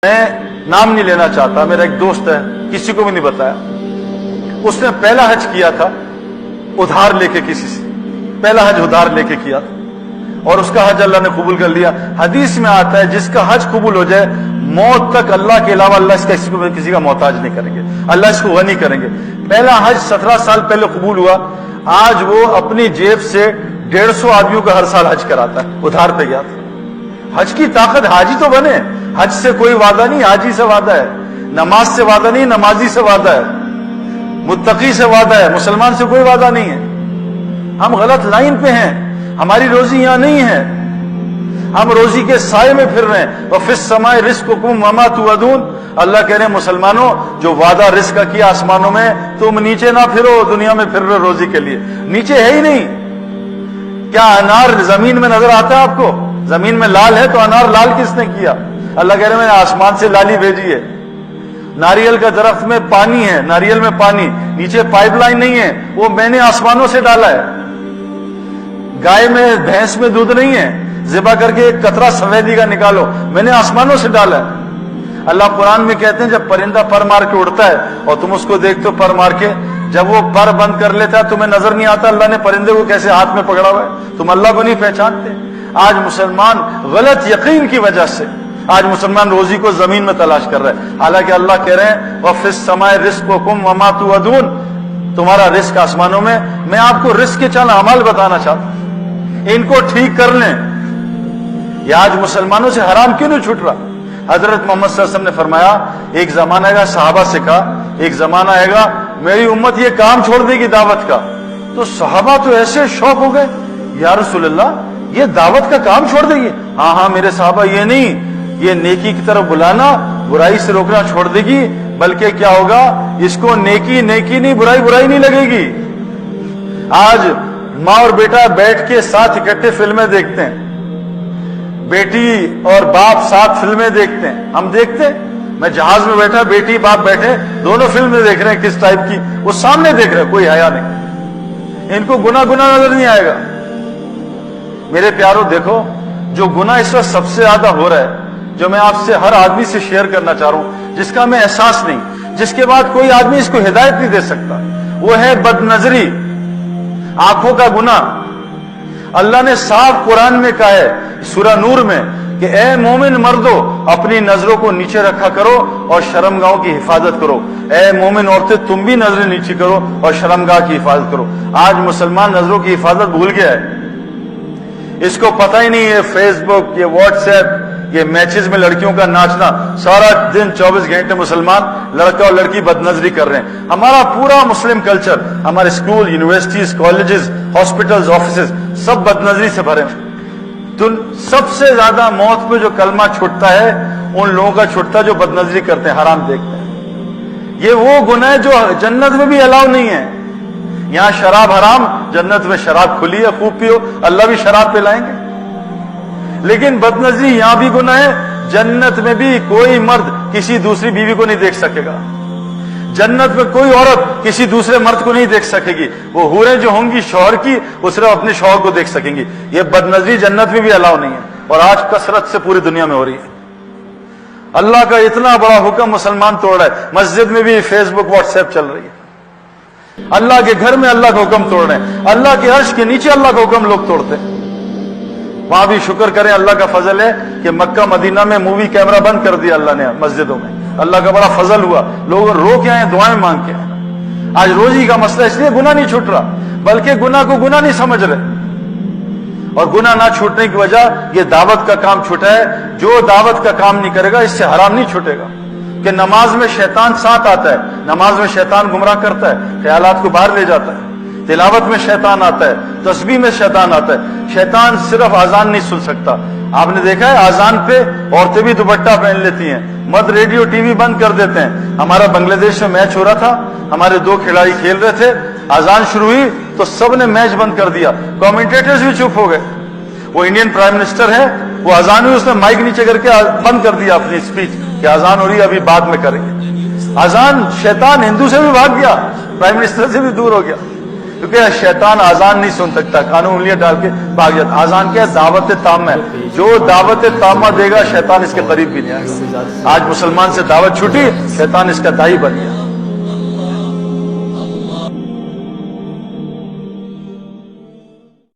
میں نام نہیں لینا چاہتا، میرا ایک دوست ہے، کسی کو بھی نہیں بتایا، اس نے پہلا حج کیا تھا ادھار لے کے، کسی سے پہلا حج ادھار لے کے کیا تھا اور اس کا حج اللہ نے قبول کر لیا۔ حدیث میں آتا ہے جس کا حج قبول ہو جائے موت تک اللہ کے علاوہ اللہ اس کا کسی کا محتاج نہیں کریں گے، اللہ اس کو غنی کریں گے۔ پہلا حج 17 سال پہلے قبول ہوا، آج وہ اپنی جیب سے 150 آدمیوں کا ہر سال حج کراتا ہے، ادھار پہ گیا تھا۔ حج کی طاقت، حاجی تو بنے، حج سے کوئی وعدہ نہیں، حاجی سے وعدہ ہے، نماز سے وعدہ نہیں، نمازی سے وعدہ ہے، متقی سے وعدہ ہے، مسلمان سے کوئی وعدہ نہیں ہے۔ ہم غلط لائن پہ ہیں، ہماری روزی یہاں نہیں ہے، ہم روزی کے سائے میں پھر رہے ہیں۔ وَفِي السَّمَاءِ رِزْقُكُمْ وَمَا تُوعَدُونَ، اللہ کہہ رہے ہیں مسلمانوں جو وعدہ رزق کا کیا آسمانوں میں، تم نیچے نہ پھرو، دنیا میں پھر رہے روزی کے لیے، نیچے ہے ہی نہیں۔ کیا انار زمین میں نظر آتا ہے آپ کو؟ زمین میں لال ہے تو انار لال کس نے کیا؟ اللہ کہہ رہے ہیں میں نے آسمان سے لالی بھیجی ہے۔ ناریل کا درخت میں پانی ہے، ناریل میں پانی، نیچے پائپ لائن نہیں ہے، وہ میں نے آسمانوں سے ڈالا ہے۔ گائے میں، بھینس میں دودھ نہیں ہے، ذبح کر کے ایک قطرہ سفیدی کا نکالو، میں نے آسمانوں سے ڈالا ہے۔ اللہ قرآن میں کہتے ہیں جب پرندہ پر مار کے اڑتا ہے اور تم اس کو دیکھتے ہو پر مار کے، جب وہ پر بند کر لیتا ہے تمہیں نظر نہیں آتا اللہ نے پرندے کو کیسے ہاتھ میں پکڑا ہوا ہے، تم اللہ کو نہیں پہچانتے۔ آج مسلمان غلط یقین کی وجہ سے آج مسلمان روزی کو زمین میں تلاش کر رہے ہیں، حالانکہ اللہ کہہ رہے ہیں وَفِي السَّمَاءِ رِزْقُكُمْ وَمَا تُوعَدُونَ، تمہارا رزق آسمانوں میں۔ میں آپ کو رزق کے چند اعمال بتانا چاہتا ہوں، ان کو ٹھیک کر لیں۔ یہ آج مسلمانوں سے حرام کیوں نہیں چھوٹ رہا؟ حضرت محمد صلی اللہ علیہ وسلم نے فرمایا ایک زمانہ آئے گا، صحابہ سے کہا ایک زمانہ آئے گا میری امت یہ کام چھوڑ دے گی دعوت کا، تو صحابہ تو ایسے شوق ہو گئے یا رسول اللہ یہ دعوت کا کام چھوڑ دے گی؟ ہاں ہاں میرے صحابہ، یہ نہیں، یہ نیکی کی طرف بلانا، برائی سے روکنا چھوڑ دے گی، بلکہ کیا ہوگا اس کو نیکی نیکی نہیں، برائی برائی نہیں لگے گی۔ آج ماں اور بیٹا بیٹھ کے ساتھ اکٹھے فلمیں دیکھتے ہیں، بیٹی اور باپ ساتھ فلمیں دیکھتے ہیں، ہم دیکھتے ہیں، میں جہاز میں بیٹھا، بیٹی باپ بیٹھے، دونوں فلمیں دیکھ رہے ہیں، کس ٹائپ کی؟ وہ سامنے دیکھ رہے ہیں، کوئی حیا نہیں، ان کو گناہ گناہ نظر نہیں آئے گا۔ میرے پیاروں دیکھو جو گناہ اس وقت سب سے زیادہ ہو رہا ہے، جو میں آپ سے ہر آدمی سے شیئر کرنا چاہ رہا ہوں، جس کا میں احساس نہیں، جس کے بعد کوئی آدمی اس کو ہدایت نہیں دے سکتا، وہ ہے بد نظری، آنکھوں کا گناہ۔ اللہ نے صاف قرآن میں کہا ہے سورہ نور میں کہ اے مومن مردو اپنی نظروں کو نیچے رکھا کرو اور شرمگاہوں کی حفاظت کرو۔ اے مومن عورتیں تم بھی نظریں نیچے کرو اور شرمگاہ کی حفاظت کرو۔ آج مسلمان نظروں کی حفاظت بھول گیا ہے، اس کو پتہ ہی نہیں ہے فیس بک، یہ واٹس ایپ، یہ میچز میں لڑکیوں کا ناچنا، سارا دن 24 گھنٹے مسلمان لڑکا اور لڑکی بد نظری کر رہے ہیں۔ ہمارا پورا مسلم کلچر، ہمارے school, universities, colleges, hospitals, offices سب بد نظری سے بھرے ہیں۔ تو سب سے زیادہ موت پہ جو کلمہ چھوٹتا ہے ان لوگوں کا چھوٹتا ہے جو بد نظری کرتے ہیں، حرام دیکھتے ہیں۔ یہ وہ گناہ جو جنت میں بھی الاؤ نہیں ہے۔ یہاں شراب حرام، جنت میں شراب کھلی ہے، خوب پیو، اللہ بھی شراب پلائیں گے۔ لیکن بد نظری یہاں بھی گناہ ہے، جنت میں بھی کوئی مرد کسی دوسری بیوی کو نہیں دیکھ سکے گا، جنت میں کوئی عورت کسی دوسرے مرد کو نہیں دیکھ سکے گی، وہ حوریں جو ہوں گی شوہر کی وہ صرف اپنے شوہر کو دیکھ سکیں گی۔ یہ بد نظری جنت میں بھی الاؤ نہیں ہے، اور آج کثرت سے پوری دنیا میں ہو رہی ہے۔ اللہ کا اتنا بڑا حکم مسلمان توڑ رہا ہے، مسجد میں بھی فیس بک واٹس ایپ چل رہی ہے، اللہ کے گھر میں اللہ کا حکم توڑ رہے ہیں، اللہ کے عرش کے نیچے اللہ کا حکم لوگ توڑتے ہیں۔ وہاں بھی شکر کریں اللہ کا فضل ہے کہ مکہ مدینہ میں مووی کیمرہ بند کر دیا اللہ نے مسجدوں میں، اللہ کا بڑا فضل ہوا، لوگ رو کے آئے، دعائیں مانگ کے آئے۔ آج روزی کا مسئلہ اس لیے گناہ نہیں چھوٹ رہا، بلکہ گناہ کو گناہ نہیں سمجھ رہے، اور گناہ نہ چھوٹنے کی وجہ یہ دعوت کا کام چھوٹا ہے۔ جو دعوت کا کام نہیں کرے گا اس سے حرام نہیں چھوٹے گا، کہ نماز میں شیطان ساتھ آتا ہے، نماز میں شیطان گمراہ کرتا ہے، خیالات کو باہر لے جاتا ہے، تلاوت میں شیطان آتا ہے، تسبیح میں شیطان آتا ہے۔ شیطان صرف اذان نہیں سن سکتا، آپ نے دیکھا ہے اذان پہ عورتیں بھی دوپٹہ پہن لیتی ہیں، مرد ریڈیو ٹی وی بند کر دیتے ہیں۔ ہمارا بنگلہ دیش میں میچ ہو رہا تھا، ہمارے 2 کھلاڑی کھیل رہے تھے، اذان شروع ہوئی تو سب نے میچ بند کر دیا، کمنٹیٹرز بھی چپ ہو گئے۔ وہ انڈین پرائم منسٹر ہے، وہ اذان ہوئی اس نے مائک نیچے کر کے بند کر دیا اپنی اسپیچ کہ اذان ہو رہی ہے ابھی بعد میں کریں گے۔ اذان، شیطان ہندو سے بھی بھاگ گیا، پرائم منسٹر سے بھی دور ہو گیا۔ کیونکہ شیطان آزان نہیں سن سکتا، کانوں انگلیاں ڈال کے بھاگ جاتا. آزان کیا ہے؟ دعوت تامہ ہے. جو دعوت تامہ دے گا شیطان اس کے قریب بھی نہیں آئے گا. آج مسلمان سے دعوت چھوٹی، شیطان اس کا دائی بن گیا.